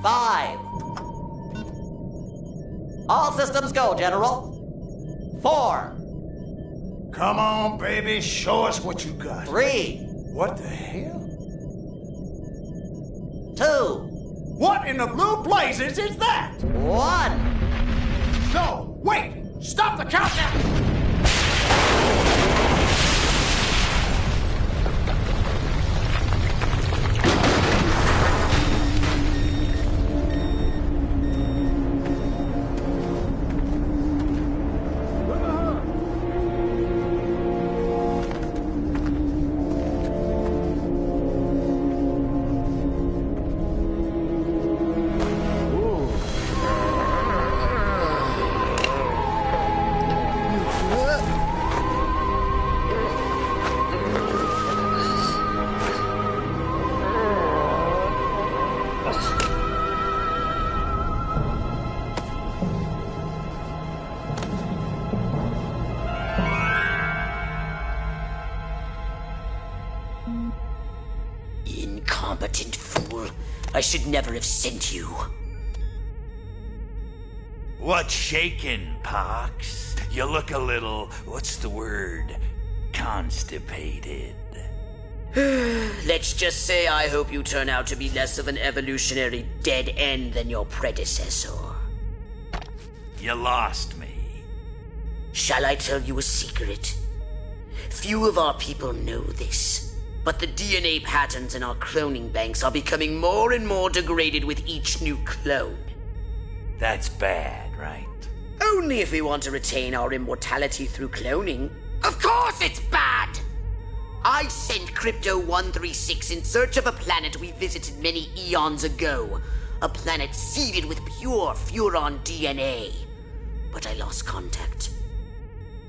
5. All systems go, General. 4. Come on, baby, show us what you got. 3. What the hell? 2. What in the blue blazes is that? 1. No, wait! Stop the countdown! Incompetent fool. I should never have sent you. What's shaking, Pox? You look a little, what's the word? Constipated. Let's just say I hope you turn out to be less of an evolutionary dead end than your predecessor. You lost me. Shall I tell you a secret? Few of our people know this, but the DNA patterns in our cloning banks are becoming more and more degraded with each new clone. That's bad, right? Only if we want to retain our immortality through cloning. Of course it's bad! I sent Crypto-136 in search of a planet we visited many eons ago. A planet seeded with pure Furon DNA. But I lost contact.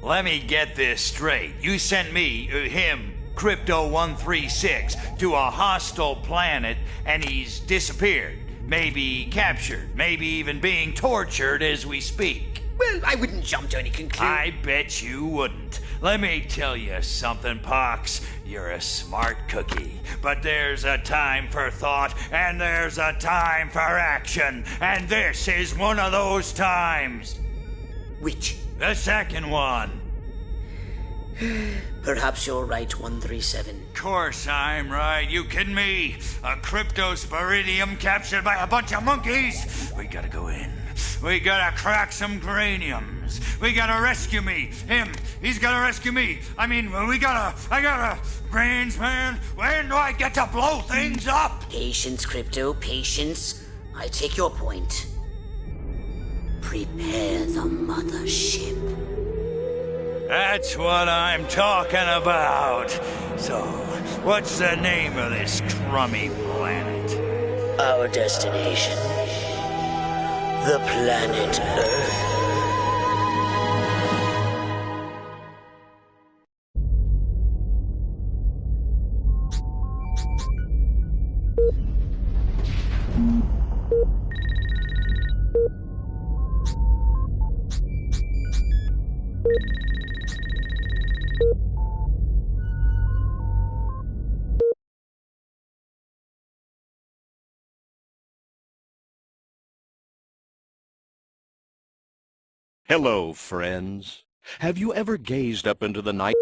Let me get this straight. You sent me, him, Crypto-136, to a hostile planet, and he's disappeared. Maybe captured, maybe even being tortured as we speak. Well, I wouldn't jump to any conclusion. I bet you wouldn't. Let me tell you something, Pox. You're a smart cookie. But there's a time for thought, and there's a time for action. And this is one of those times. Which? The second one. Perhaps you're right, 137. Course I'm right. You kidding me? A cryptosporidium captured by a bunch of monkeys? We gotta go in. We gotta crack some craniums. We gotta rescue me. Him, he's gotta rescue me. I gotta... Brains, man. When do I get to blow things up? Patience, Crypto, patience. I take your point. Prepare the mothership. That's what I'm talking about. So, what's the name of this crummy planet? Our destination. The planet Earth. Hello, friends. Have you ever gazed up into the night?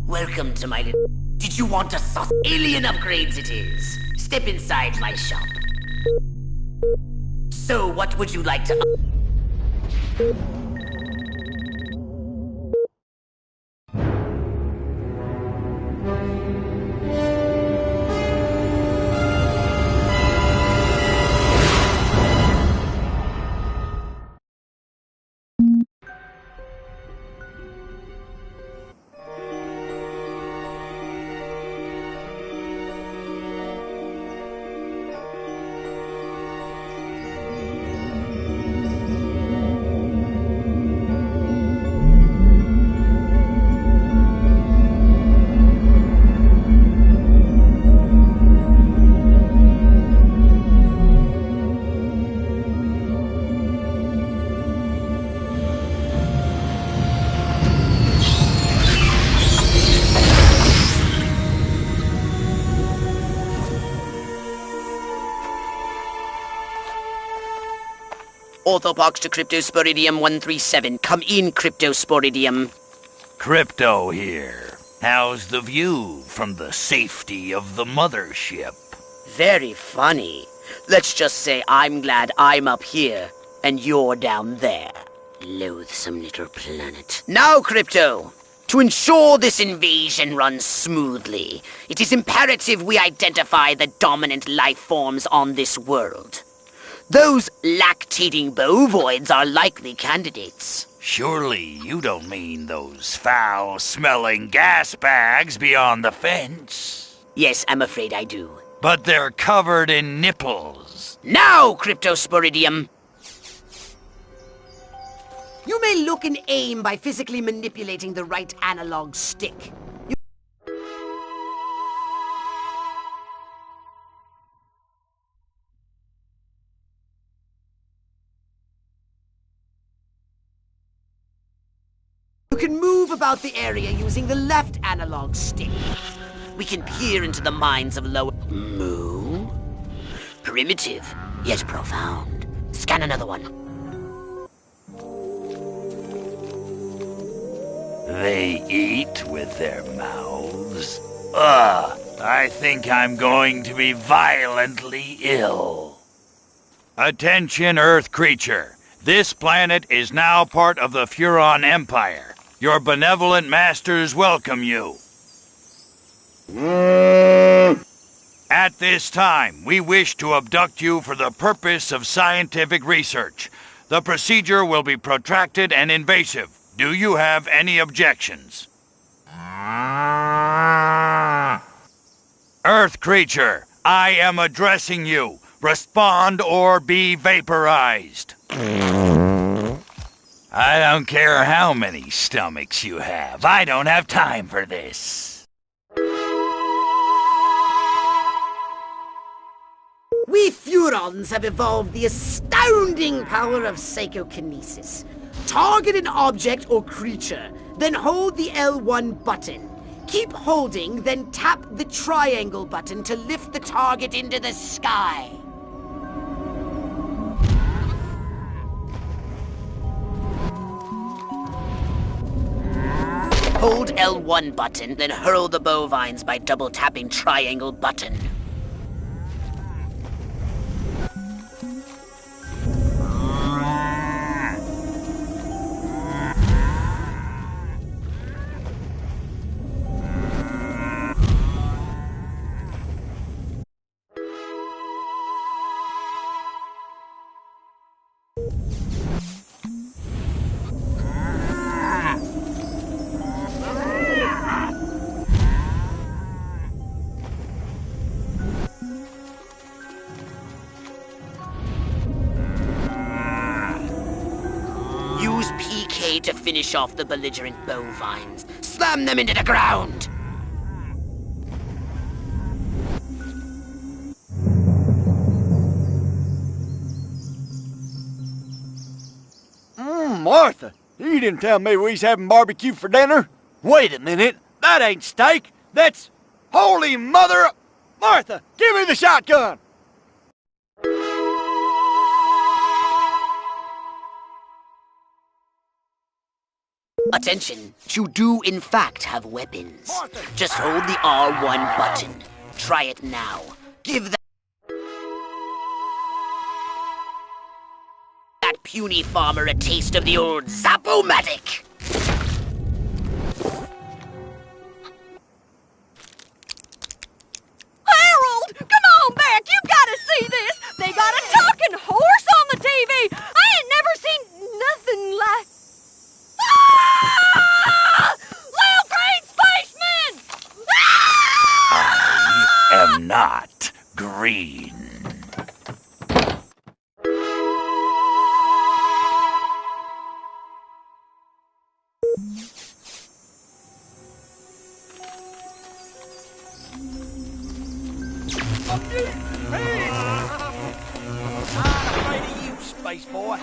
Welcome to my little... Did you want a sauce? Alien upgrades it is. Step inside my shop. So, what would you like to... Orthopox to Cryptosporidium 137. Come in, Cryptosporidium. Crypto here. How's the view from the safety of the mothership? Very funny. Let's just say I'm glad I'm up here and you're down there. Loathsome little planet. Now, Crypto, to ensure this invasion runs smoothly, it is imperative we identify the dominant life forms on this world. Those lactating bovoids are likely candidates. Surely you don't mean those foul-smelling gas bags beyond the fence? Yes, I'm afraid I do. But they're covered in nipples. Now, Cryptosporidium! You may look and aim by physically manipulating the right analog stick. You can move about the area using the left analog stick. We can peer into the minds of lower... Moo? Primitive, yet profound. Scan another one. They eat with their mouths? Ugh, I think I'm going to be violently ill. Attention, Earth creature. This planet is now part of the Furon Empire. Your benevolent masters welcome you. At this time, we wish to abduct you for the purpose of scientific research. The procedure will be protracted and invasive. Do you have any objections? Earth creature, I am addressing you. Respond or be vaporized. I don't care how many stomachs you have. I don't have time for this. We Furons have evolved the astounding power of psychokinesis. Target an object or creature, then hold the L1 button. Keep holding, then tap the triangle button to lift the target into the sky. Hold L1 button, then hurl the bovines by double tapping triangle button. Use PK to finish off the belligerent bovines. Slam them into the ground! Martha, you didn't tell me we was having barbecue for dinner. Wait a minute, that ain't steak. That's... Holy mother... Martha, give me the shotgun! Attention, you do in fact have weapons. Just hold the R1 button. Try it now. Give that puny farmer a taste of the old Zap-O-Matic! Harold, come on back! You gotta see this! They got a talking horse on the TV! I ain't never seen nothing like... Ah! Lil Green Spaceman! Ah! I am not green. Boy.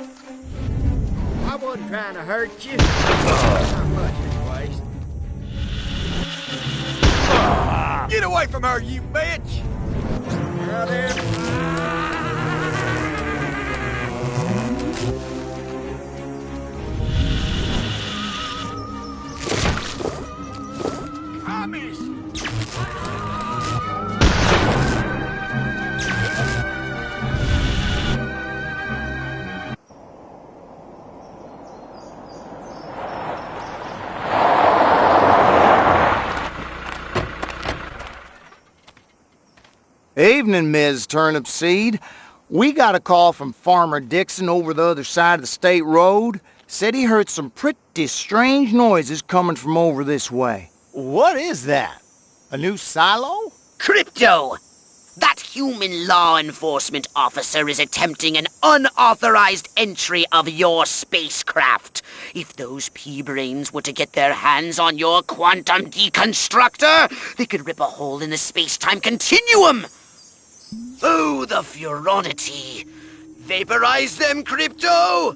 I wasn't trying to hurt you. Not much, anyways. Get away from her, you bitch! Now then. Evening, Ms. Turnipseed. We got a call from Farmer Dixon over the other side of the state road. Said he heard some pretty strange noises coming from over this way. What is that? A new silo? Crypto! That human law enforcement officer is attempting an unauthorized entry of your spacecraft. If those pea-brains were to get their hands on your quantum deconstructor, they could rip a hole in the space-time continuum. Oh, the furonity. Vaporize them, Crypto!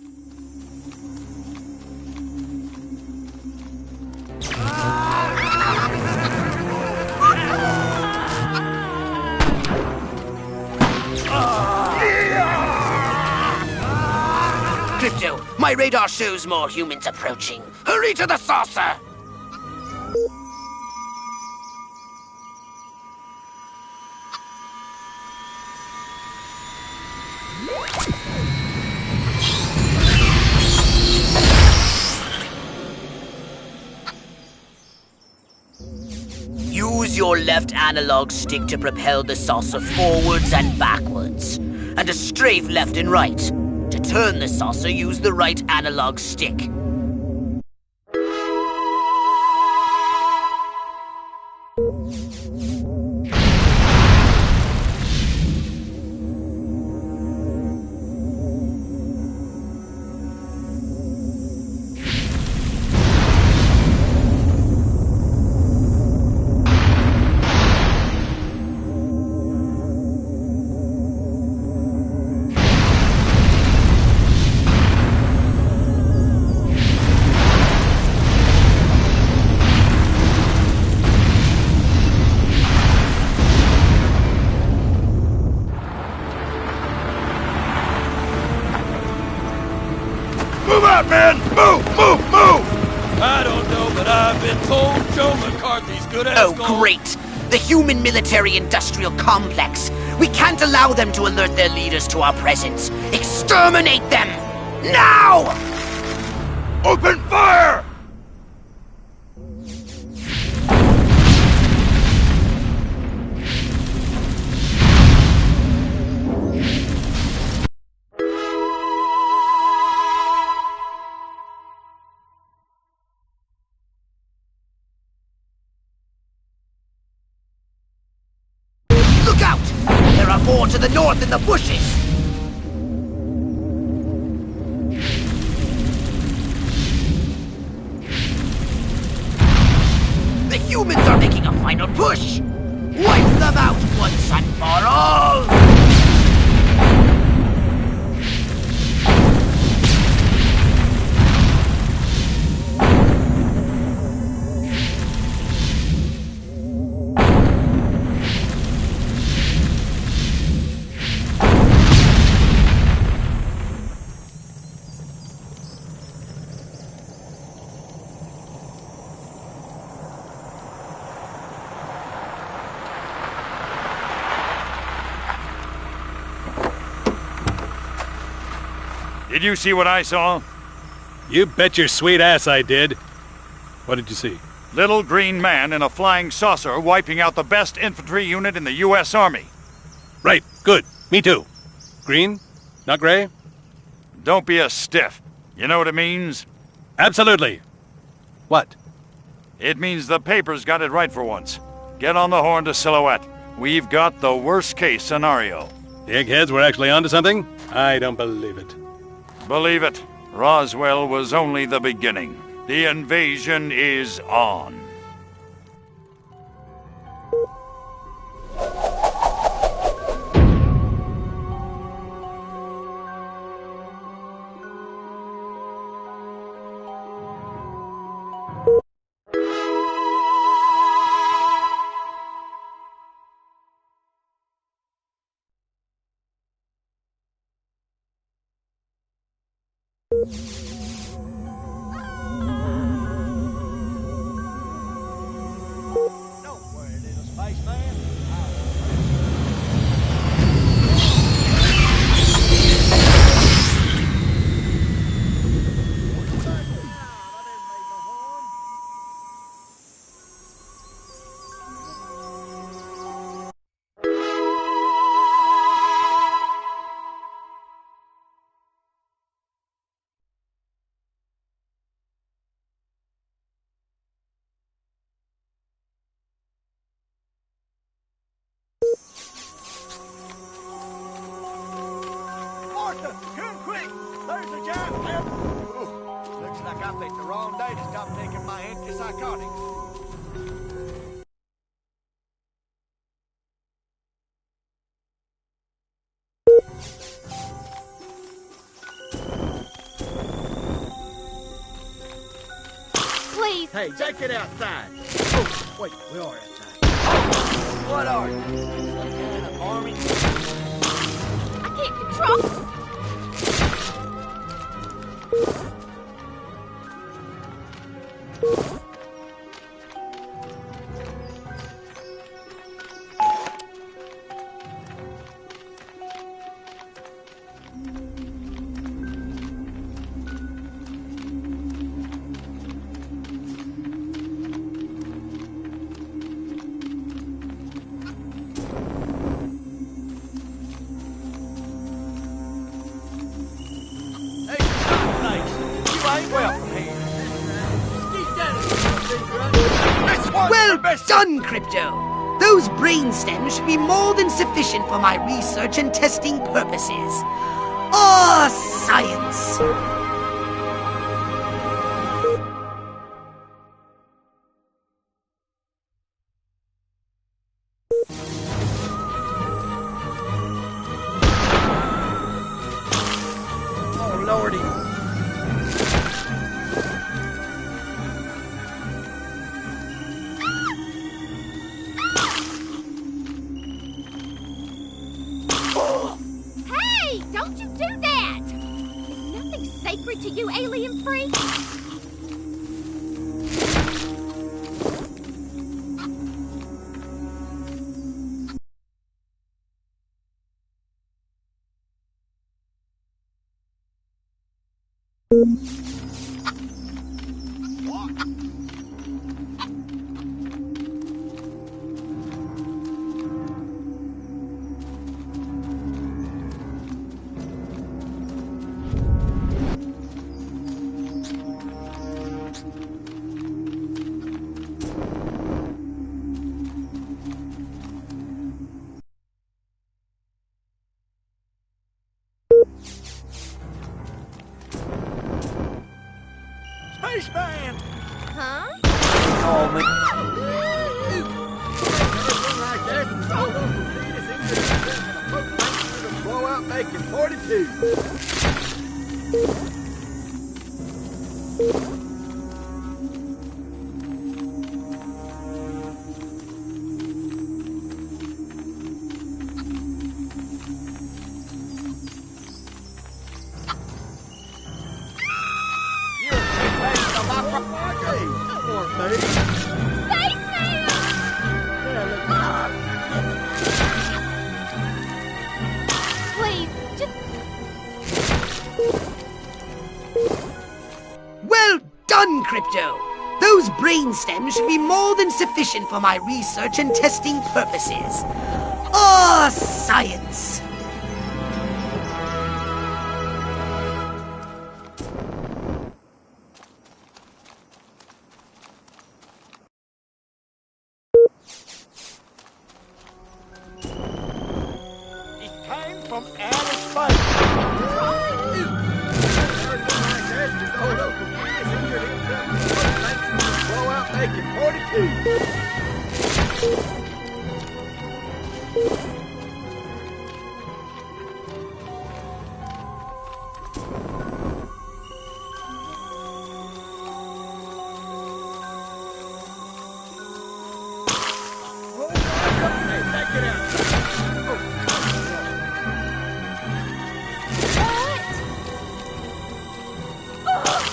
Crypto, my radar shows more humans approaching. Hurry to the saucer! Use your left analog stick to propel the saucer forwards and backwards, and a strafe left and right. To turn the saucer, use the right analog stick. Move out, man! Move! Move! Move! I don't know, but I've been told Joe McCarthy's good as Oh, gold. great! The human military-industrial complex. We can't allow them to alert their leaders to our presence. Exterminate them! Now! Open fire! Look out! There are more to the north in the bushes! The humans are making a final push! Wipe them out once and for all! Did you see what I saw? You bet your sweet ass I did. What did you see? Little green man in a flying saucer wiping out the best infantry unit in the U.S. Army. Right, good. Me too. Green? Not gray? Don't be a stiff. You know what it means? Absolutely. What? It means the paper's got it right for once. Get on the horn to Silhouette. We've got the worst-case scenario. The eggheads were actually onto something? I don't believe it. Believe it, Roswell was only the beginning. The invasion is on. Martha, come quick! There's a giant pebble! Ooh, looks like I picked the wrong day to stop taking my antipsychotics. Please. Hey, take it outside. Oh, wait, we are outside. Oh, what are you? Some kind of army? I can't control. Hey, thanks. You ain't welcome here. This one's Well for Mr. done, Crypto! Those brain stems should be more than sufficient for my research and testing purposes. Ah, science! Oh, lordy. Hey, don't you do that! Is nothing sacred to you, alien freaks? Spaceman! Huh? Call me. Everything like that and sold up for Venus into the poke tanks to blow out making 42. You're a spaceman of my property. That weren't me. Spaceman! Please, just Well done, Crypto! Those brain stems should be more than sufficient for my research and testing purposes. Ah, science! It came from outer space. Everything like that is sold up for Venus into the poke tanks to blow out making 42. Hey, take it out. what? Ugh,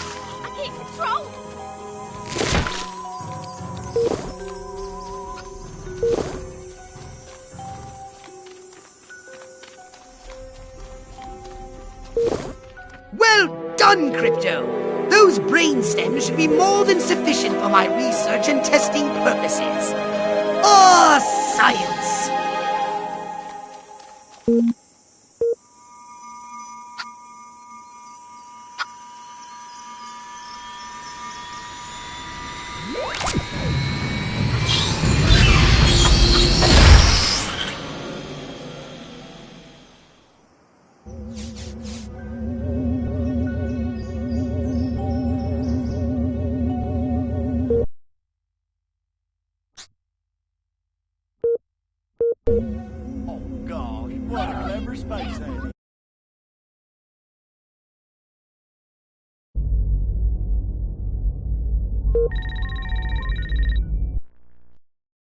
I can't control. Well done, Crypto! Those brain stems should be more than sufficient for my research and testing purposes. Ah, science!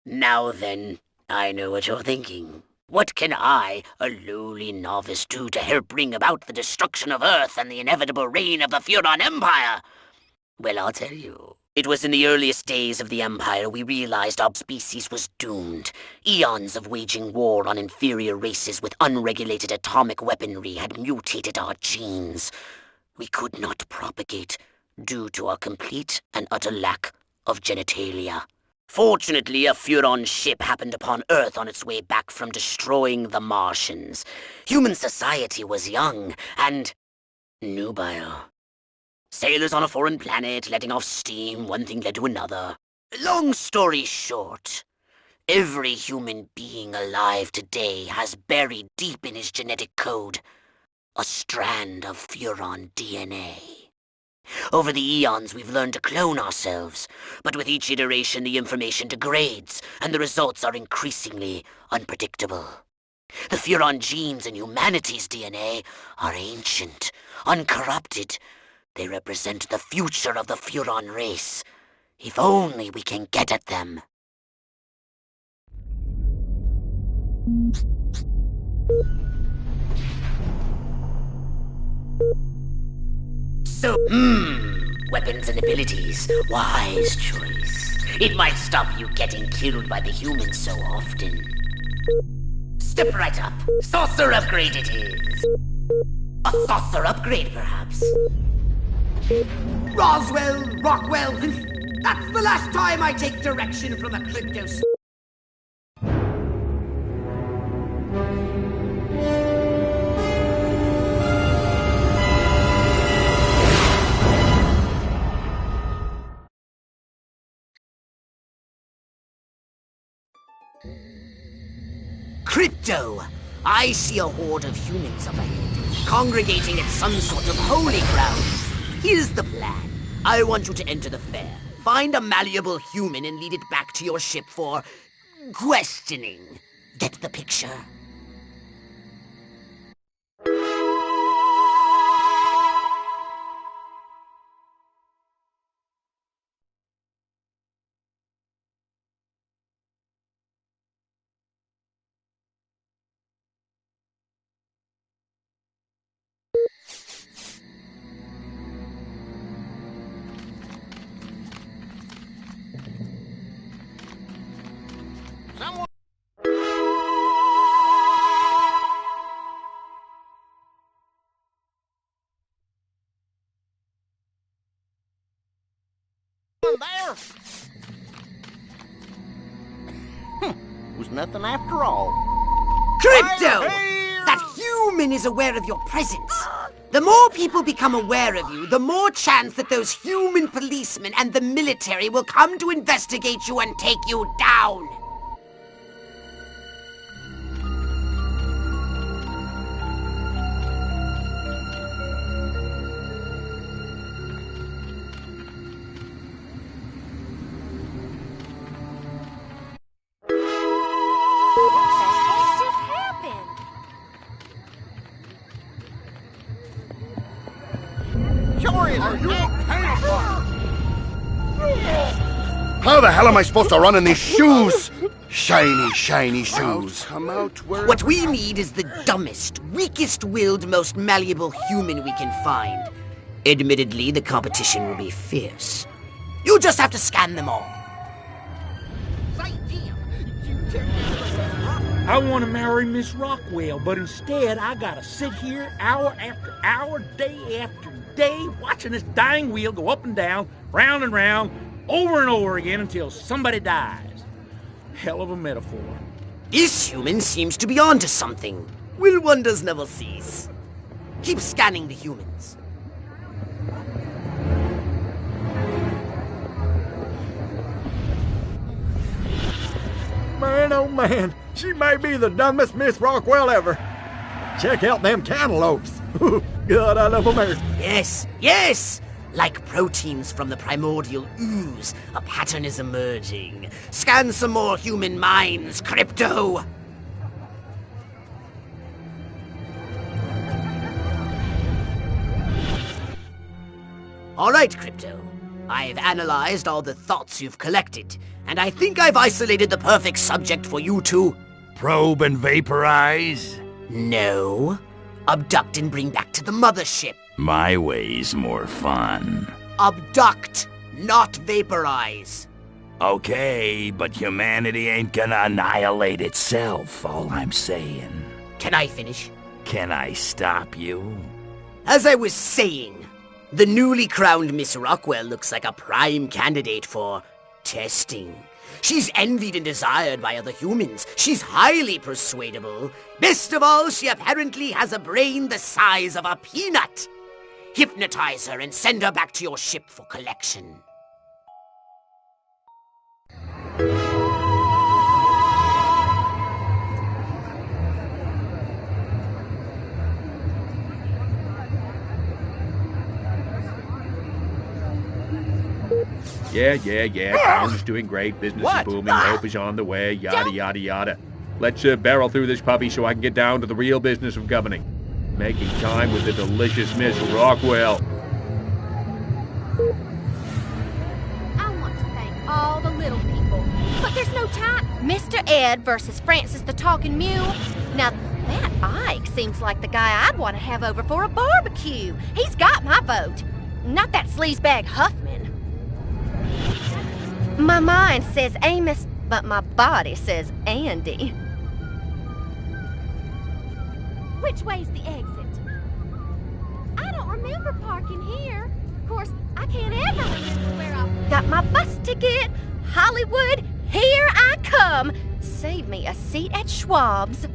Now then, I know what you're thinking. What can I, a lowly novice, do to help bring about the destruction of Earth and the inevitable reign of the Furon Empire? Well, I'll tell you. It was in the earliest days of the Empire we realized our species was doomed. Eons of waging war on inferior races with unregulated atomic weaponry had mutated our genes. We could not propagate due to our complete and utter lack of genitalia. Fortunately, a Furon ship happened upon Earth on its way back from destroying the Martians. Human society was young and nubile. Sailors on a foreign planet, letting off steam, one thing led to another. Long story short, every human being alive today has buried deep in his genetic code a strand of Furon DNA. Over the eons, we've learned to clone ourselves, but with each iteration the information degrades, and the results are increasingly unpredictable. The Furon genes in humanity's DNA are ancient, uncorrupted. They represent the future of the Furon race. If only we can get at them. So, weapons and abilities. Wise choice. It might stop you getting killed by the humans so often. Step right up. Saucer upgrade it is. A saucer upgrade, perhaps. Roswell, Rockwell, that's the last time I take direction from a crypto... Crypto! I see a horde of humans up ahead, congregating at some sort of holy ground. Here's the plan. I want you to enter the fair, find a malleable human and lead it back to your ship for... questioning. Get the picture? There? Was nothing after all. Crypto! That human is aware of your presence. The more people become aware of you, the more chance that those human policemen and the military will come to investigate you and take you down. How the hell am I supposed to run in these shoes? Shiny, shiny shoes. What we need is the dumbest, weakest-willed, most malleable human we can find. Admittedly, the competition will be fierce. You'll just have to scan them all. I want to marry Miss Rockwell, but instead I gotta sit here hour after hour, day after day, watching this dying wheel go up and down, round and round, over and over again until somebody dies. Hell of a metaphor. This human seems to be onto something. Will wonders never cease? Keep scanning the humans. Man, oh man, she may be the dumbest Miss Rockwell ever. Check out them cantaloupes. God, I love America. Yes, yes! Like proteins from the primordial ooze, a pattern is emerging. Scan some more human minds, Crypto! All right, Crypto. I've analyzed all the thoughts you've collected, and I think I've isolated the perfect subject for you to... Probe and vaporize? No. Abduct and bring back to the mothership. My way's more fun. Abduct, not vaporize. Okay, but humanity ain't gonna annihilate itself, all I'm saying. Can I finish? Can I stop you? As I was saying, the newly crowned Miss Rockwell looks like a prime candidate for testing. She's envied and desired by other humans. She's highly persuadable. Best of all, she apparently has a brain the size of a peanut. Hypnotize her and send her back to your ship for collection. Yeah. Town's is doing great. Business is booming. Hope is on the way. Yada, yada, yada. Let's barrel through this puppy so I can get down to the real business of governing. Making time with the delicious Miss Rockwell. I want to thank all the little people, but there's no time. Mr. Ed versus Francis the Talking Mule. Now, that Ike seems like the guy I'd want to have over for a barbecue. He's got my vote. Not that sleazebag Huffman. My mind says Amos, but my body says Andy. Which way's the exit? I don't remember parking here. Of course, I can't ever remember where I got my bus ticket. Hollywood, here I come. Save me a seat at Schwab's.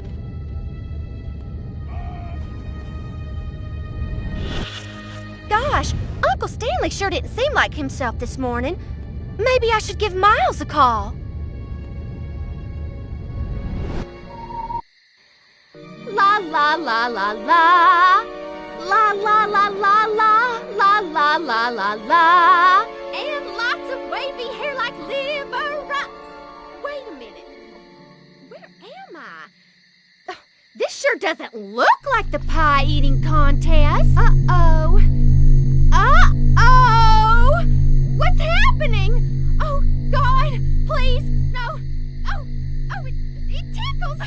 Gosh, Uncle Stanley sure didn't seem like himself this morning. Maybe I should give Miles a call. La la la la la. La la la la la. La la la la la. And lots of wavy hair like liver. Wait a minute. Where am I? Oh, this sure doesn't look like the pie eating contest. Uh-oh. Uh-oh! What's happening? Oh, God, please, no. Oh, it tickles.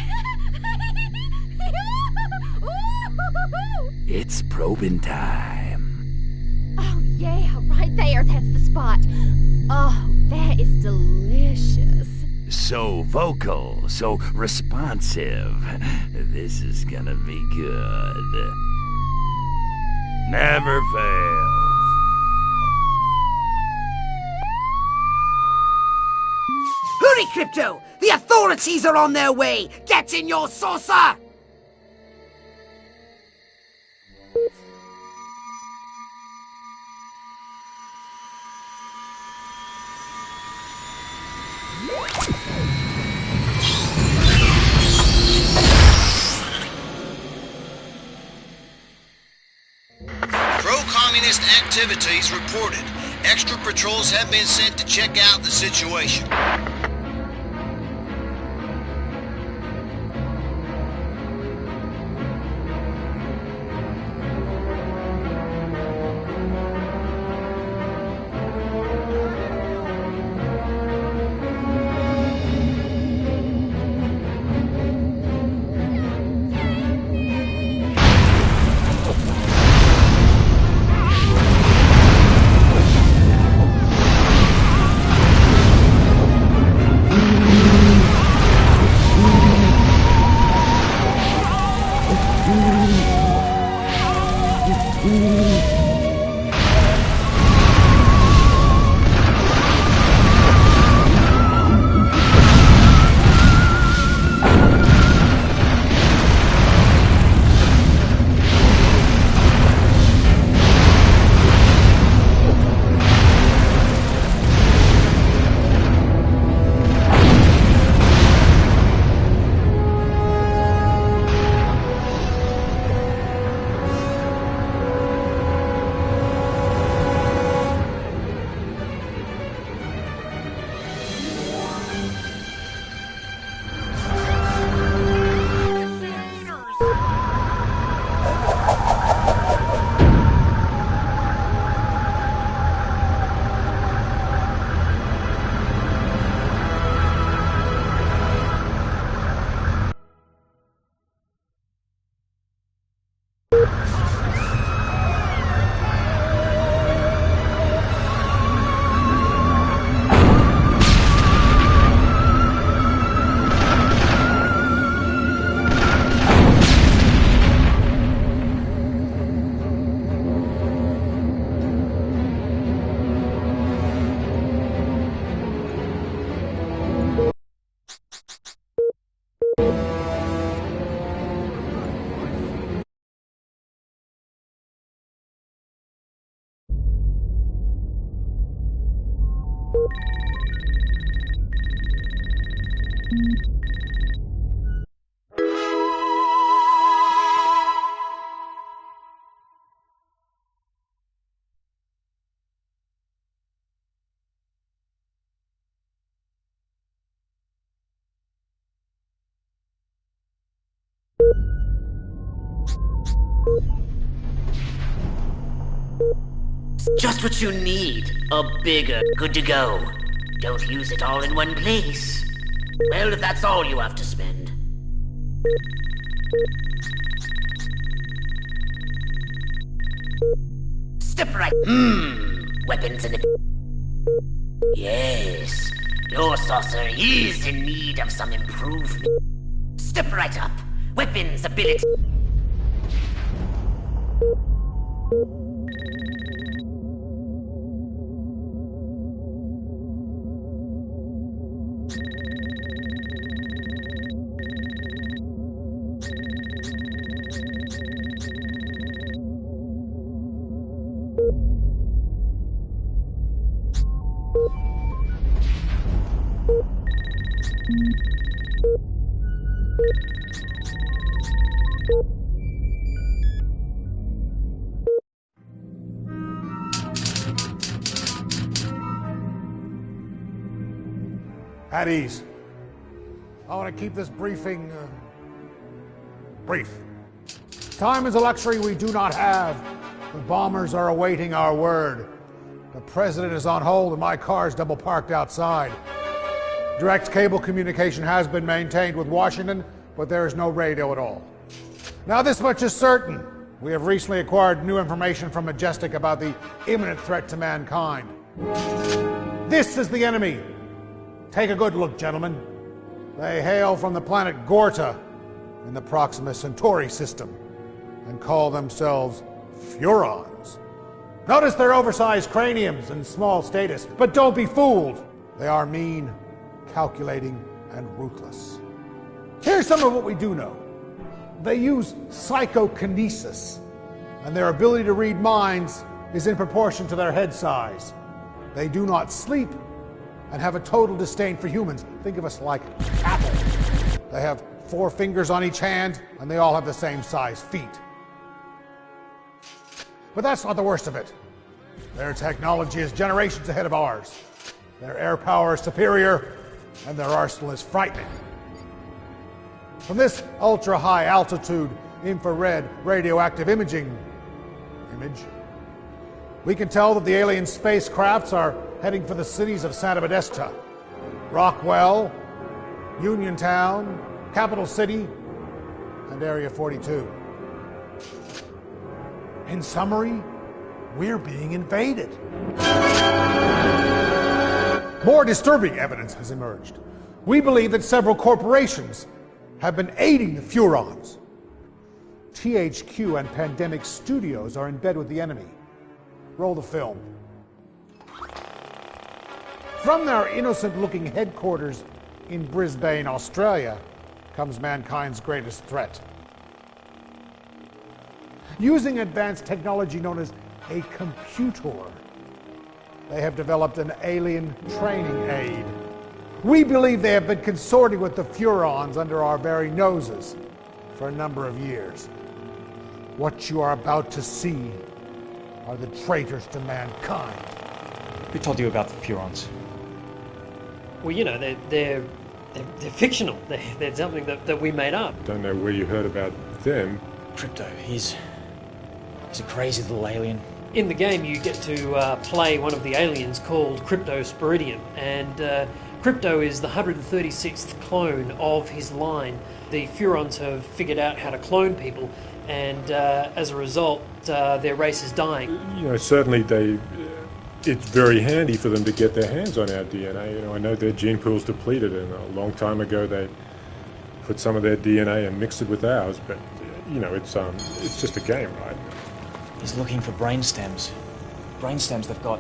It's probing time. Oh, yeah, right there. That's the spot. Oh, that is delicious. So vocal, so responsive. This is gonna be good. Never fails. Hurry, Crypto! The authorities are on their way! Get in your saucer! Pro-communist activities reported. Extra patrols have been sent to check out the situation. Just what you need. A bigger, good to go. Don't use it all in one place. Well, if that's all you have to spend. Step right. Weapons in the... Yes. Your saucer is in need of some improvement. Step right up. Weapons, ability... At ease. I want to keep this briefing brief. Time is a luxury we do not have. The bombers are awaiting our word. The president is on hold and my car's double parked outside. Direct cable communication has been maintained with Washington, but there is no radio at all. Now this much is certain. We have recently acquired new information from Majestic about the imminent threat to mankind. This is the enemy. Take a good look, gentlemen. They hail from the planet Gorta in the Proxima Centauri system and call themselves Furons. Notice their oversized craniums and small status, but don't be fooled. They are mean, calculating, and ruthless. Here's some of what we do know. They use psychokinesis, and their ability to read minds is in proportion to their head size. They do not sleep and have a total disdain for humans. Think of us like cattle. They have 4 fingers on each hand, and they all have the same size feet. But that's not the worst of it. Their technology is generations ahead of ours. Their air power is superior, and their arsenal is frightening. From this ultra-high altitude infrared radioactive image, we can tell that the alien spacecrafts are heading for the cities of Santa Modesta, Rockwell, Uniontown, Capital City, and Area 42. In summary, we're being invaded. More disturbing evidence has emerged. We believe that several corporations have been aiding the Furons. THQ and Pandemic Studios are in bed with the enemy. Roll the film. From their innocent-looking headquarters in Brisbane, Australia, comes mankind's greatest threat. Using advanced technology known as a computer, they have developed an alien training aid. We believe they have been consorting with the Furons under our very noses for a number of years. What you are about to see are the traitors to mankind. Who told you about the Furons? Well, you know, they're fictional. They're something that we made up. Don't know where you heard about them. Crypto, he's a crazy little alien. In the game, you get to play one of the aliens called Crypto Spiridium, and Crypto is the 136th clone of his line. The Furons have figured out how to clone people, and as a result, their race is dying. You know, certainly it's very handy for them to get their hands on our DNA. You know, I know their gene pool's depleted, and a long time ago they put some of their DNA and mixed it with ours. But you know, it's just a game, right? He's looking for brain stems. Brain stems that've got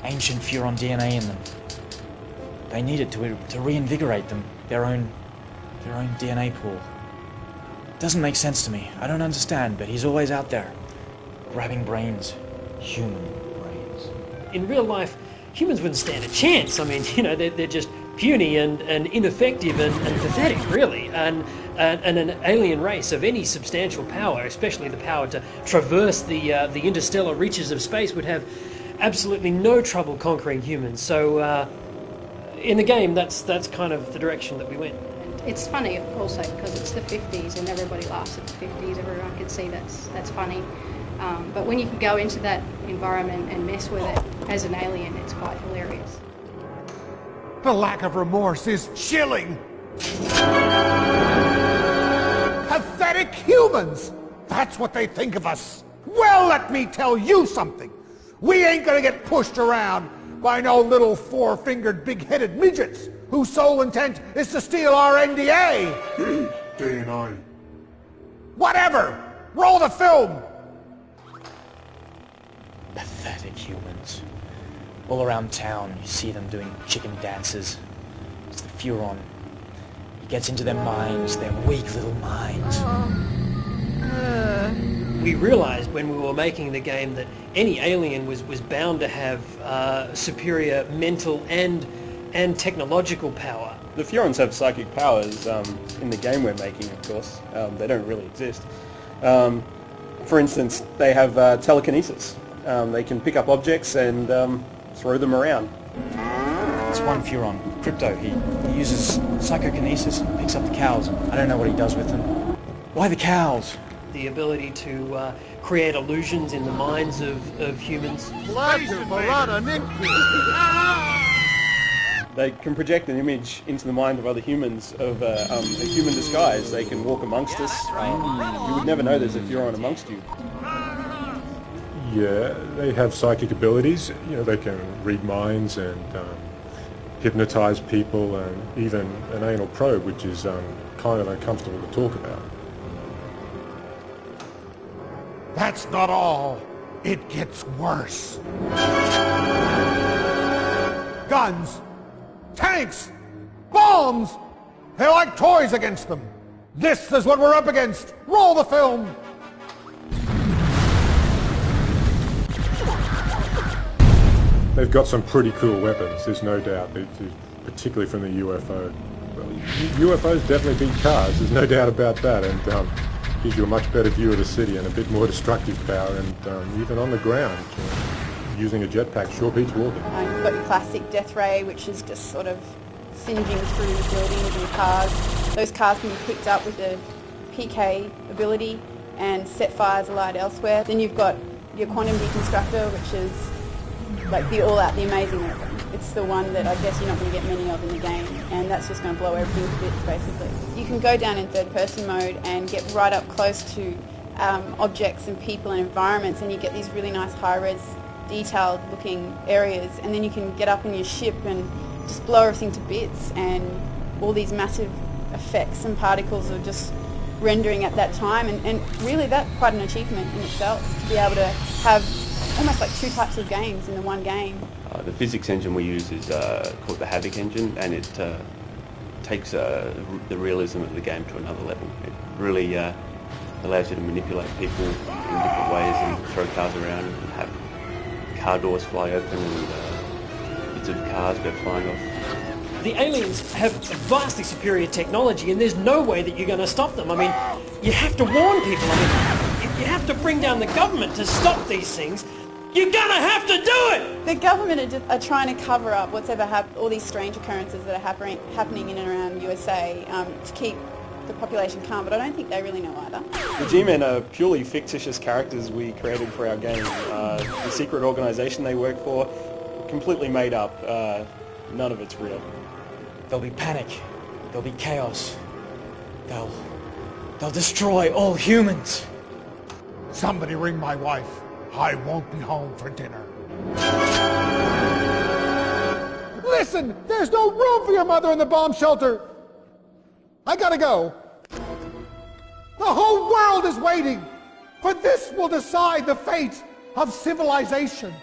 ancient Furon DNA in them. They need it to reinvigorate them, their own DNA pool. Doesn't make sense to me. I don't understand, but he's always out there, grabbing brains, human brains. In real life, humans wouldn't stand a chance. I mean, you know, they're just puny and ineffective and pathetic, really. And an alien race of any substantial power, especially the power to traverse the interstellar reaches of space, would have absolutely no trouble conquering humans. So in the game, that's kind of the direction that we went. It's funny also because it's the 50s and everybody laughs at the 50s. Everyone can see that's funny. But when you can go into that environment and mess with it as an alien, it's quite hilarious. The lack of remorse is chilling. Pathetic humans! That's what they think of us. Well, let me tell you something. We ain't gonna get pushed around by no little four-fingered, big-headed midgets whose sole intent is to steal our NDA. DNA. Whatever! Roll the film! Pathetic humans. All around town, you see them doing chicken dances. It's the Furon. He gets into their minds, their weak little minds. We realized when we were making the game that any alien was bound to have superior mental and technological power. The Furons have psychic powers in the game we're making, of course. They don't really exist. For instance, they have telekinesis. They can pick up objects and throw them around. It's one Furon, Crypto. He uses psychokinesis, picks up the cows. I don't know what he does with them. Why the cows? The ability to create illusions in the minds of humans. They can project an image into the mind of other humans of a human disguise. They can walk amongst us. You would never know there's a Furon amongst you. Yeah, they have psychic abilities. You know, they can read minds and hypnotize people, and even an anal probe, which is kind of uncomfortable to talk about. That's not all. It gets worse. Guns, tanks, bombs. They're like toys against them. This is what we're up against. Roll the film. They've got some pretty cool weapons, there's no doubt, particularly from the UFO. Well, UFOs definitely beat cars, there's no doubt about that, and gives you a much better view of the city and a bit more destructive power, and even on the ground, using a jetpack sure beats walking. You've got your classic death ray, which is just sort of singeing through the buildings and cars. Those cars can be picked up with the PK ability and set fires alight elsewhere. Then you've got your quantum deconstructor, which is like the all-out, the amazing weapon. It's the one that I guess you're not going to get many of in the game, and that's just going to blow everything to bits, basically. You can go down in third-person mode and get right up close to objects and people and environments, and you get these really nice high-res, detailed-looking areas, and then you can get up in your ship and just blow everything to bits, and all these massive effects and particles are just rendering at that time, and really that's quite an achievement in itself, to be able to have almost like two types of games in the one game. The physics engine we use is called the Havoc engine, and it takes the realism of the game to another level. It really allows you to manipulate people in different ways and throw cars around and have car doors fly open and bits of cars go flying off. The aliens have vastly superior technology, and there's no way that you're going to stop them. I mean, you have to warn people. I mean, if you have to bring down the government to stop these things, you're gonna have to do it! The government are trying to cover up what's ever happened, all these strange occurrences that are happening in and around USA to keep the population calm, but I don't think they really know either. The G-Men are purely fictitious characters we created for our game. The secret organisation they work for, completely made up. None of it's real. There'll be panic. There'll be chaos. They'll destroy all humans. Somebody ring my wife. I won't be home for dinner. Listen, there's no room for your mother in the bomb shelter. I gotta go. The whole world is waiting, for this will decide the fate of civilization.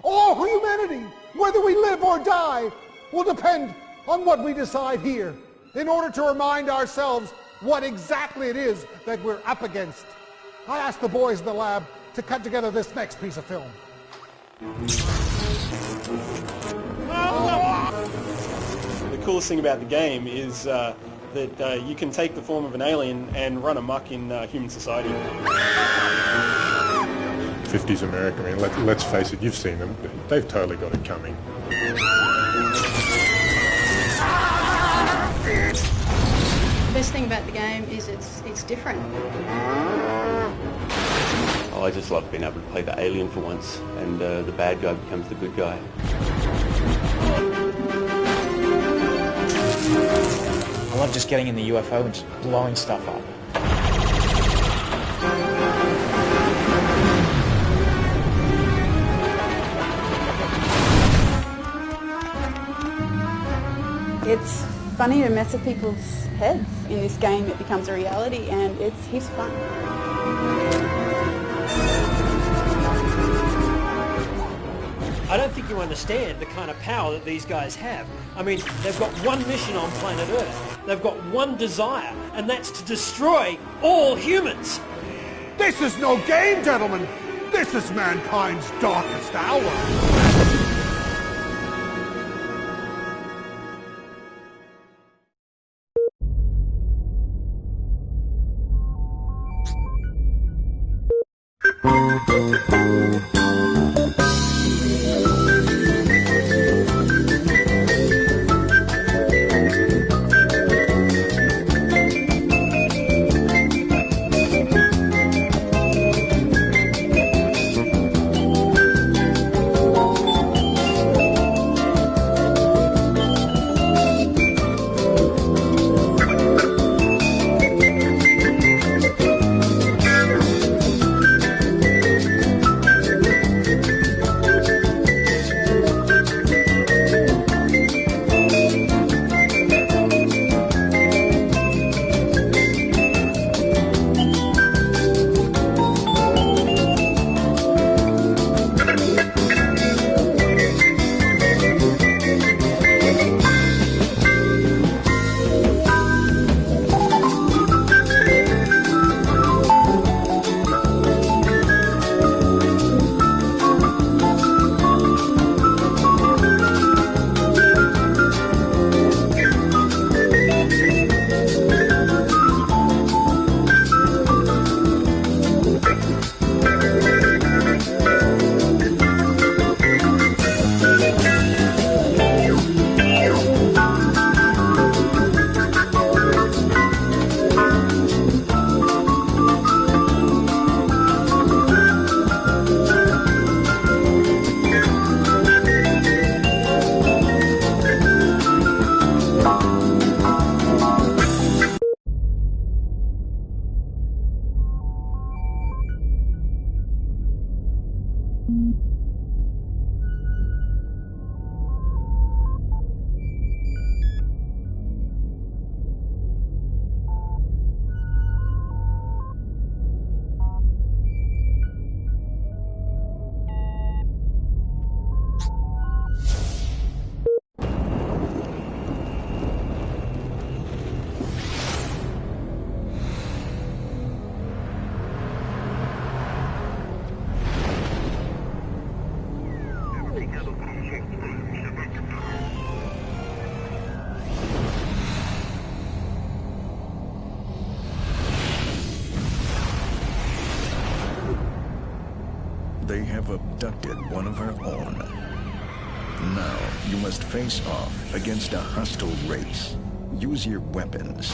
All humanity, whether we live or die, will depend on what we decide here in order to remind ourselves what exactly it is that we're up against. I asked the boys in the lab to cut together this next piece of film. coolest thing about the game is that you can take the form of an alien and run amok in human society. 50s America, I mean, let's face it, you've seen them. They've totally got it coming. The best thing about the game is it's different. Oh, I just love being able to play the alien for once, and the bad guy becomes the good guy. I love just getting in the UFO and just blowing stuff up. It's funny to mess with people's heads. In this game it becomes a reality and it's heaps of fun. I don't think you understand the kind of power that these guys have. I mean, they've got one mission on planet Earth. They've got one desire, and that's to destroy all humans. This is no game, gentlemen. This is mankind's darkest hour. They have abducted one of our own. Now, you must face off against a hostile race. Use your weapons.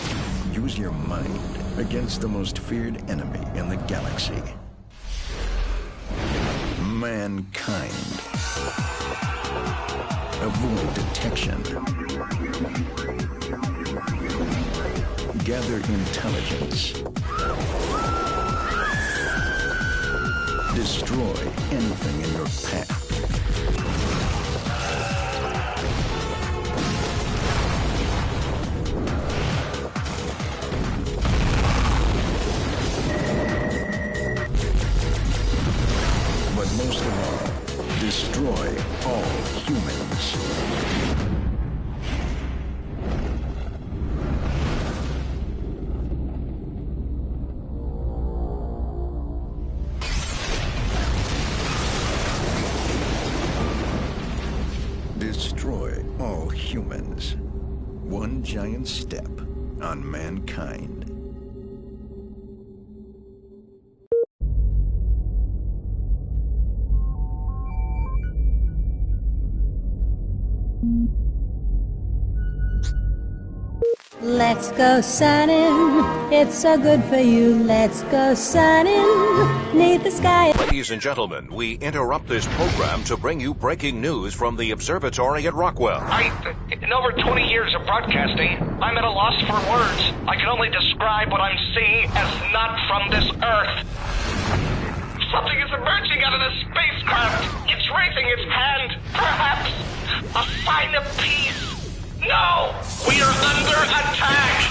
Use your mind against the most feared enemy in the galaxy. Mankind. Avoid detection. Gather intelligence. Destroy anything in your path. But most of all, destroy all humans. Destroy all humans. one giant step on mankind. Let's go sunning, it's so good for you. Let's go sunning, neath the sky. Ladies and gentlemen, we interrupt this program to bring you breaking news from the observatory at Rockwell. In over 20 years of broadcasting, I'm at a loss for words. I can only describe what I'm seeing as not from this Earth. Something is emerging out of the spacecraft. It's raising its hand. Perhaps a sign of peace. No! We are under attack!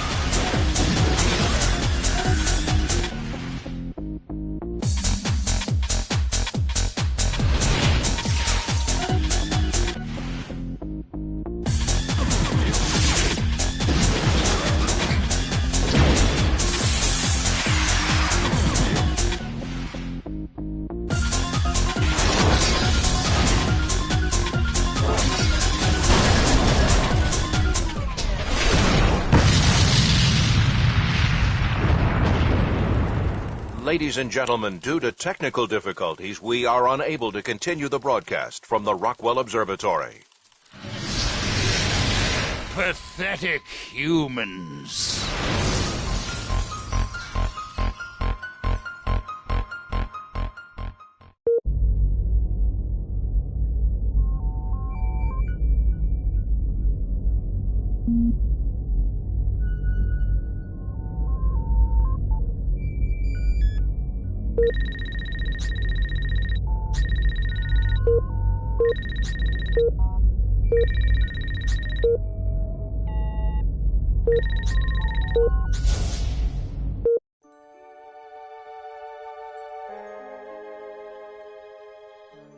Ladies and gentlemen, due to technical difficulties, we are unable to continue the broadcast from the Rockwell Observatory. Pathetic humans.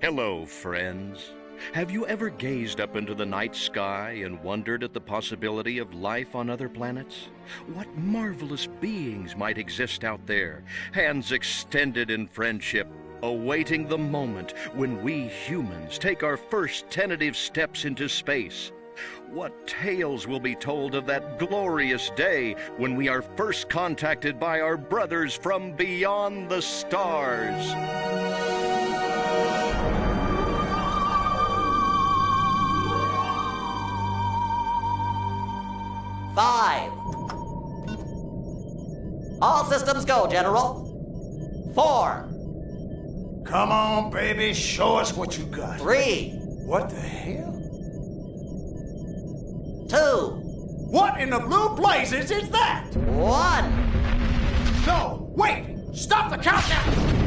Hello, friends. Have you ever gazed up into the night sky and wondered at the possibility of life on other planets? What marvelous beings might exist out there, hands extended in friendship, awaiting the moment when we humans take our first tentative steps into space? What tales will be told of that glorious day when we are first contacted by our brothers from beyond the stars? 5. All systems go, General. 4. Come on, baby, show us what you got. 3. What the hell? 2. What in the blue blazes is that? 1. No, wait! Stop the countdown!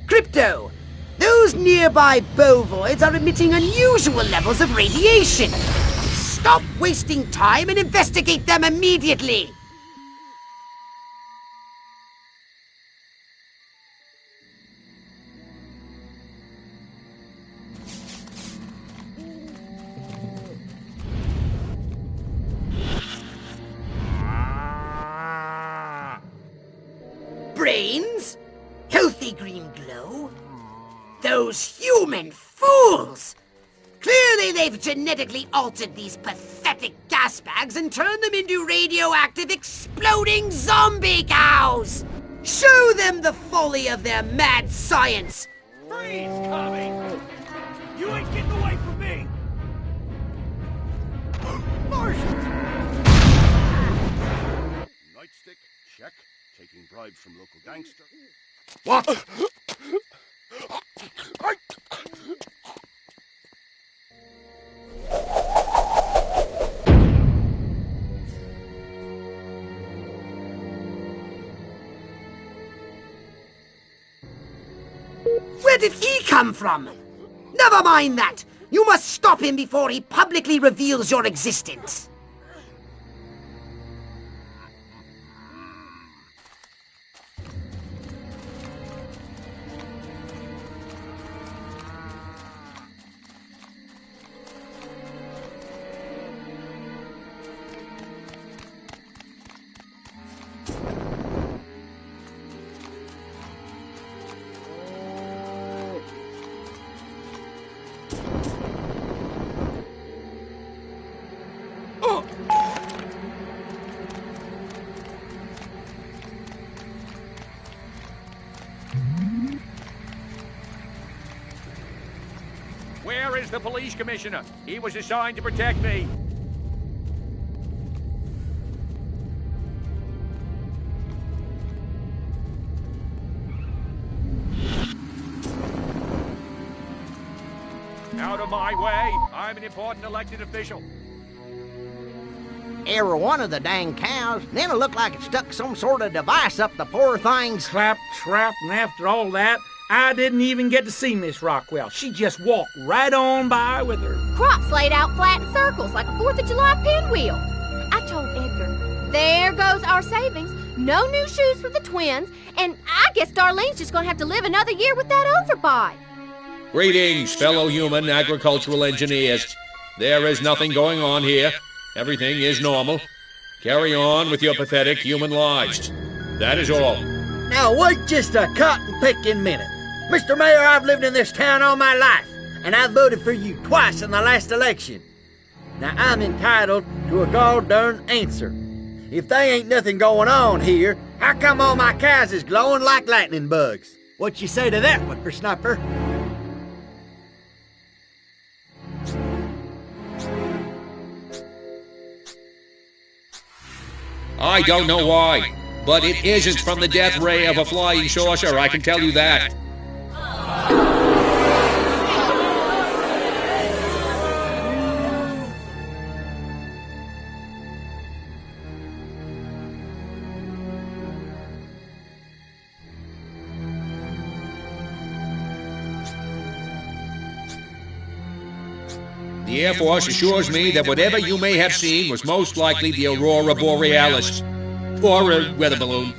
Crypto! Those nearby bovoids are emitting unusual levels of radiation. Stop wasting time and investigate them immediately! Brains? Healthy green glow? Those human fools! Clearly they've genetically altered these pathetic gas bags and turned them into radioactive exploding zombie cows! Show them the folly of their mad science! Freeze coming! You ain't getting away from me! Martians! Nightstick, check. Taking bribes from local gangster. What? Where did he come from? Never mind that! You must stop him before he publicly reveals your existence. Where is the police commissioner? He was assigned to protect me. Out of my way. I'm an important elected official. Every one of the dang cows. Then it looked like it stuck some sort of device up the poor thing's... Clap, trap, and after all that, I didn't even get to see Miss Rockwell. She just walked right on by with her crops laid out flat in circles like a 4th of July pinwheel. I told Edgar, there goes our savings. No new shoes for the twins, and I guess Darlene's just gonna have to live another year with that overbite. Greetings, fellow human agricultural engineers. There is nothing going on here. Everything is normal. Carry on with your pathetic human lives. That is all. Now wait just a cotton-picking minute. Mr. Mayor, I've lived in this town all my life, and I voted for you twice in the last election. Now I'm entitled to a gall-darn answer. If they ain't nothing going on here, how come all my cows is glowing like lightning bugs? What you say to that, whippersnapper? I don't know why, but it isn't from the death ray of a flying saucer, I can tell you that. The Air Force assures me that whatever you may have seen was most likely the Aurora Borealis, or a weather balloon.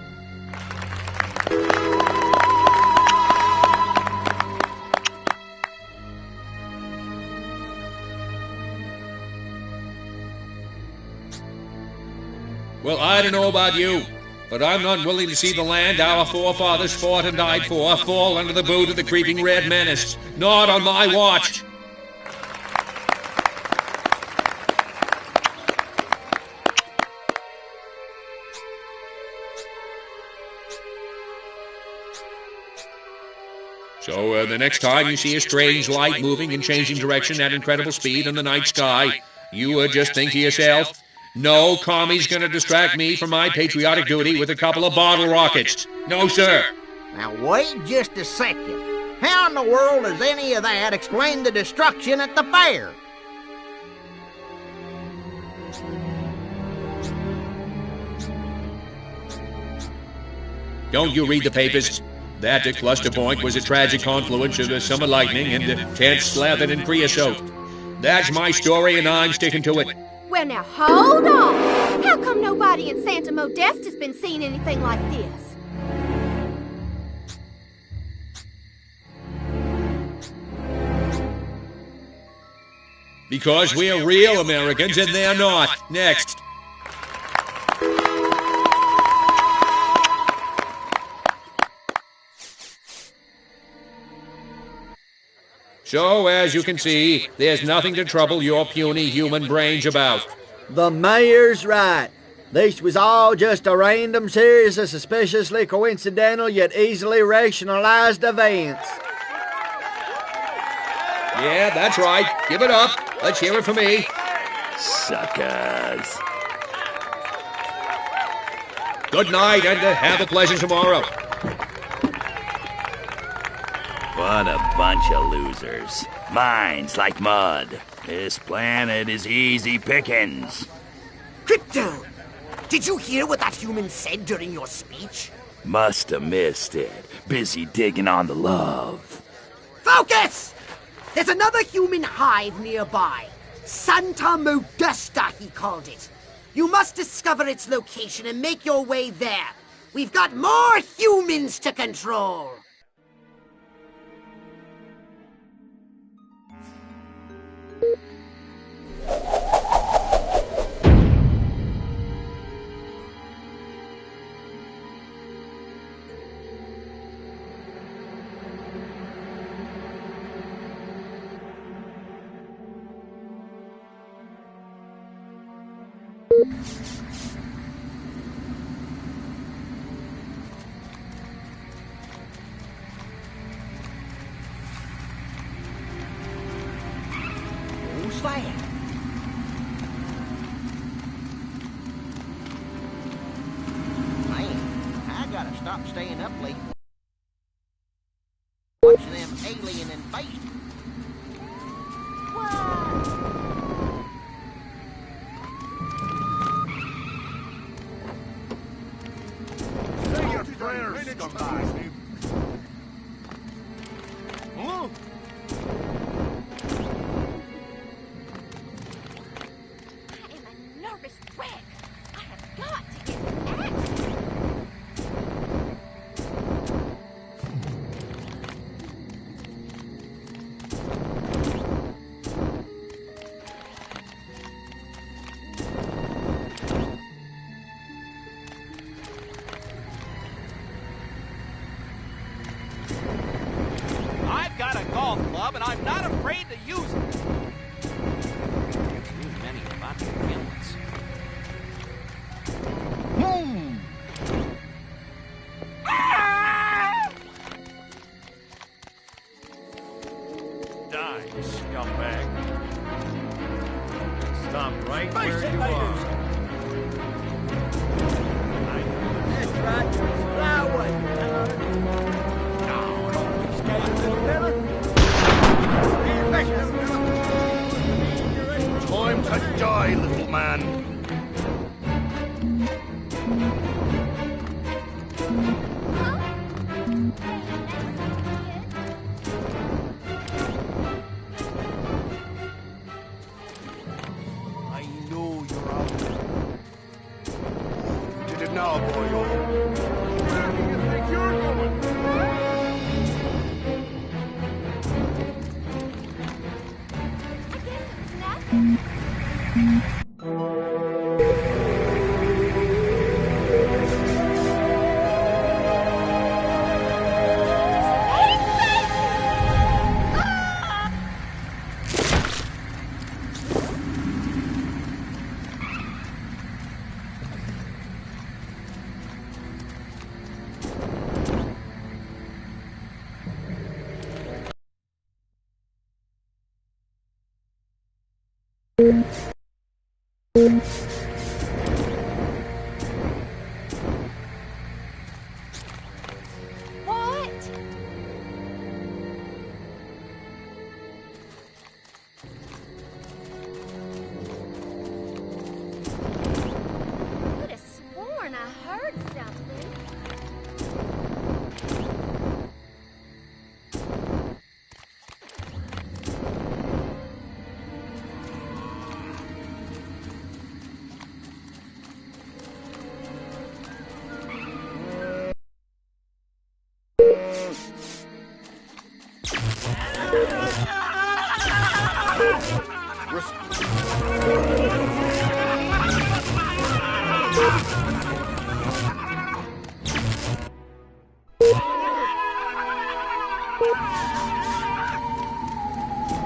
Well, I don't know about you, but I'm not willing to see the land our forefathers fought and died for fall under the boot of the creeping red menace. Not on my watch. So the next time you see a strange light moving and changing direction at incredible speed in the night sky, you just think to yourself, no commie's gonna distract me from my patriotic duty with a couple of bottle rockets. No, sir. Now wait just a second. How in the world does any of that explain the destruction at the fair? Don't you read the papers? That cluster point was a tragic confluence of summer lightning and tents slathered in creosote. That's my story, and I'm sticking to it. Well, now, hold on. How come nobody in Santa Modesta has been seeing anything like this? Because we're real Americans, and they're not. Next. So, as you can see, there's nothing to trouble your puny human brains about. The mayor's right. This was all just a random series of suspiciously coincidental yet easily rationalized events. Yeah, that's right. Give it up. Let's hear it from me. Suckers. Good night, and have a pleasant tomorrow. What a bunch of losers. Minds like mud. This planet is easy pickings. Crypto! Did you hear what that human said during your speech? Must have missed it. Busy digging on the love. Focus! There's another human hive nearby. Santa Modesta, he called it. You must discover its location and make your way there. We've got more humans to control. What's that? Man, I gotta stop staying up late. Watching them alien invasion. Say your prayers, scumbag. Huh? I am a nervous wreck. I have got to get some action. I've got a golf club, and I'm not afraid to use it. Too many vodka kills. Die, scumbag. Stop right where Face it, you are. ladies. That's right. Fly away. No, don't be scared, little fella. Stand back, little fella. Time to die, little man. I know you're out there. You did it now, boyo. Where do you think you're going? I guess it's nothing. What? I could have sworn I heard something.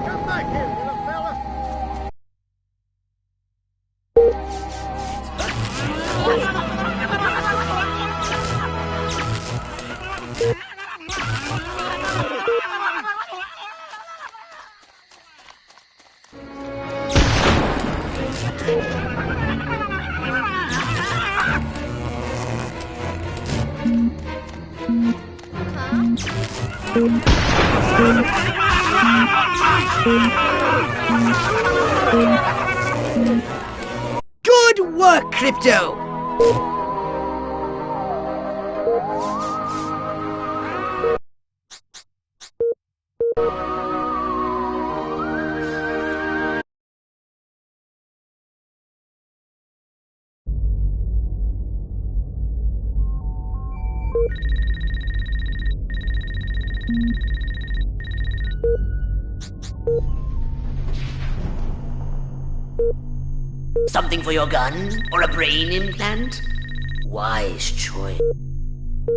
Come back here, little fella. Good work, Crypto! Something for your gun? Or a brain implant? Wise choice.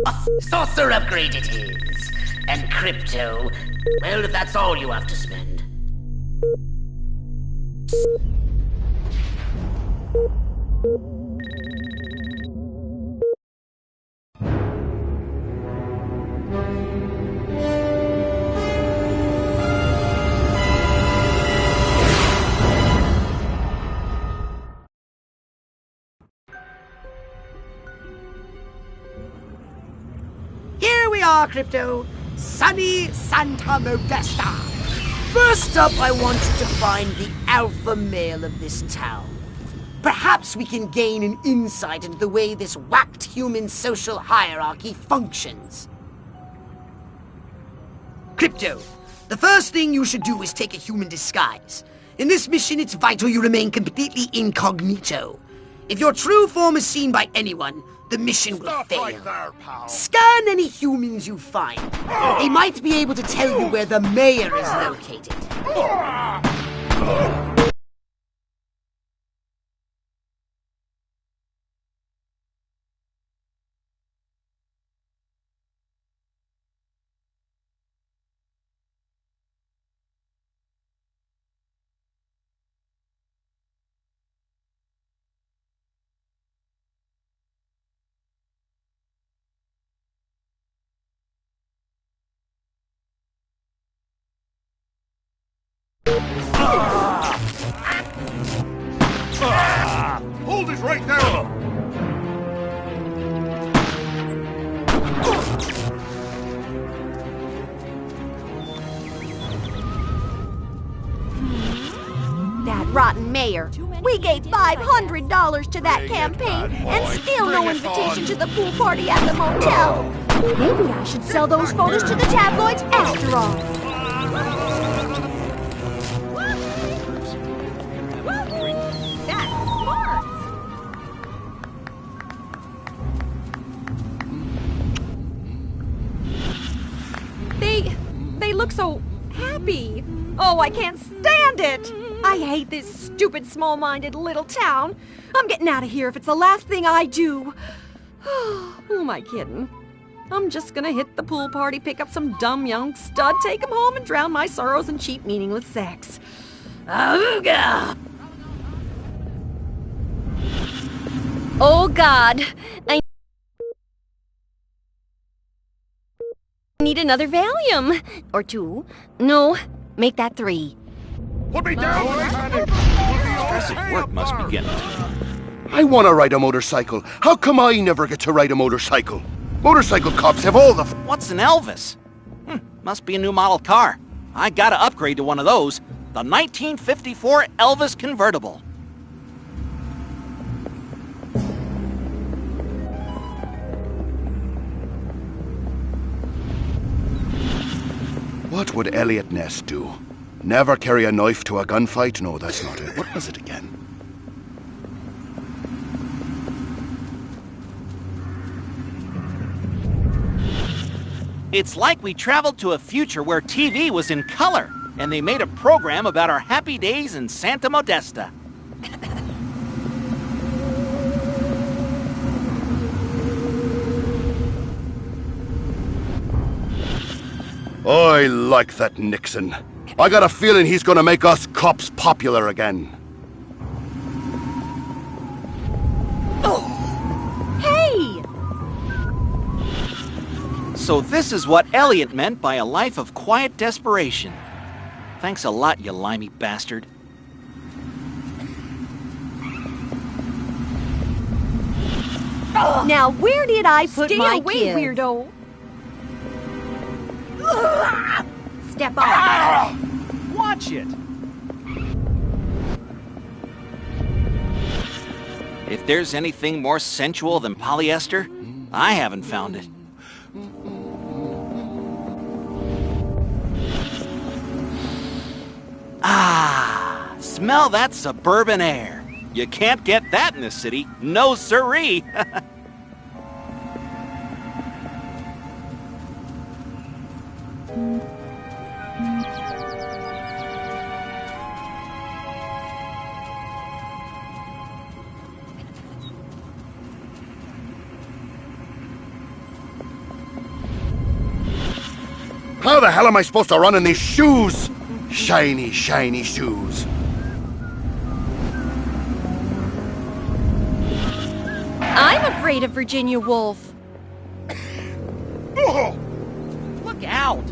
A saucer upgrade it is. And Crypto, well, if that's all you have to spend. are, Crypto. Sunny Santa Modesta. First up, I want you to find the alpha male of this town. Perhaps we can gain an insight into the way this whacked human social hierarchy functions. Crypto, the first thing you should do is take a human disguise. In this mission, it's vital you remain completely incognito. If your true form is seen by anyone, the mission will fail. Right there, pal. Scan any humans you find. They might be able to tell you where the mayor is located. Hold it right there! That rotten mayor. We gave $500 to that campaign and still no invitation to the pool party at the motel. Maybe I should sell those photos to the tabloids after all. They look so happy. Oh, I can't stand it. I hate this stupid, small-minded little town. I'm getting out of here if it's the last thing I do. Who am I kidding? I'm just gonna hit the pool party, pick up some dumb young stud, take him home, and drown my sorrows in cheap, meaningless sex. Ooga! Oh, God. I need another Valium. Or 2. No, make that 3. Put me down when I panic! Stress at work must be getting to me. I want to ride a motorcycle. How come I never get to ride a motorcycle? Motorcycle cops have all the... What's an Elvis? Must be a new model car. I gotta upgrade to one of those. The 1954 Elvis convertible. What would Elliot Ness do? Never carry a knife to a gunfight? No, that's not it. What was it again? It's like we traveled to a future where TV was in color, and they made a program about our happy days in Santa Modesta. I like that Nixon. I got a feeling he's gonna make us cops popular again. Hey! So this is what Elliot meant by a life of quiet desperation. Thanks a lot, you limey bastard. Now, where did I put Stay my away, kids? weirdo. Step off. Watch it. If there's anything more sensual than polyester, I haven't found it. Ah, smell that suburban air. You can't get that in the city. No siree. How the hell am I supposed to run in these shoes? Shiny, shiny shoes. I'm afraid of Virginia Woolf. Look out!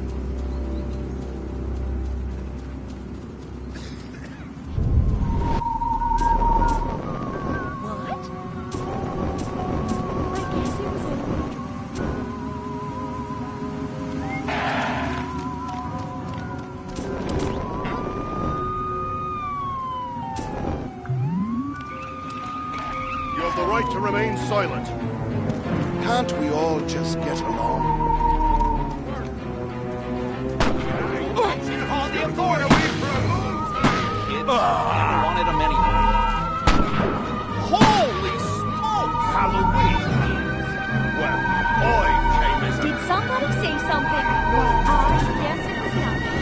to remain silent. Can't we all just get along? Call the authorities! Kids never wanted them anyway. Holy smokes! Halloween! Well, I came as a... Did somebody say something? Well, I guess it was nothing.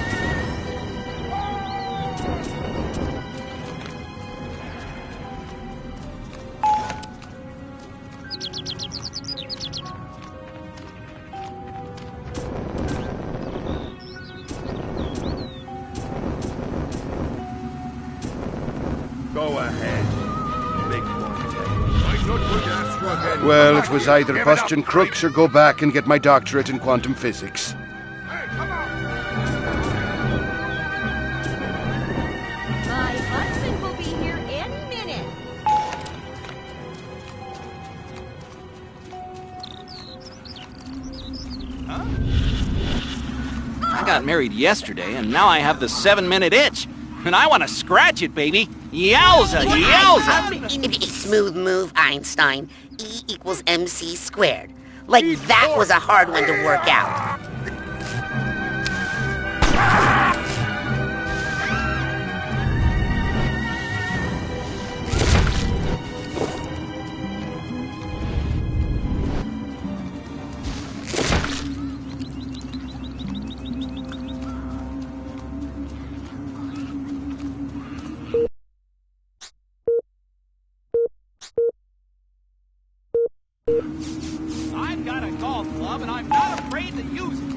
Go ahead. Well, it was either bust and crooks or go back and get my doctorate in quantum physics. My husband will be here any minute. I got married yesterday, and now I have the 7-minute itch. And I want to scratch it, baby. Yowza, yowza! Smooth move, Einstein. E equals MC squared. Like that was a hard one to work out. I've got a golf club, and I'm not afraid to use it.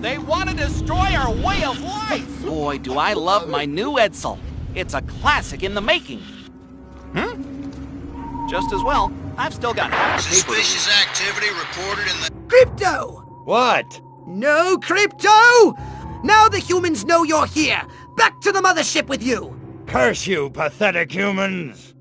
They want to destroy our way of life! Boy, do I love my new Edsel. It's a classic in the making. Just as well, I've still got half the paper. Suspicious activity reported in the... Crypto! What? No crypto! Now the humans know you're here! Back to the mothership with you! Curse you, pathetic humans!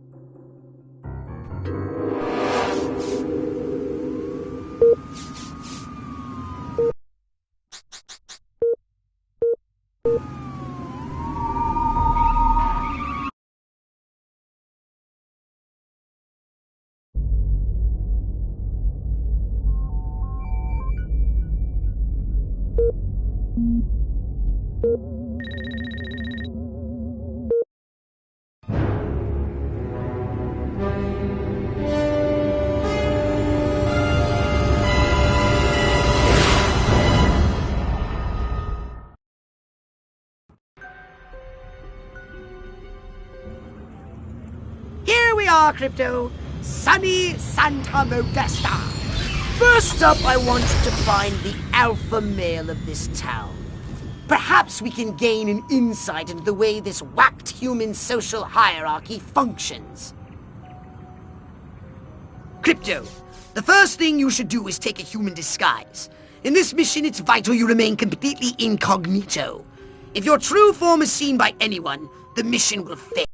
Here we are, Crypto. Sunny Santa Modesta. First up, I want you to find the alpha male of this town. Perhaps we can gain an insight into the way this whacked human social hierarchy functions. Crypto, the first thing you should do is take a human disguise. In this mission, it's vital you remain completely incognito. If your true form is seen by anyone, the mission will fail.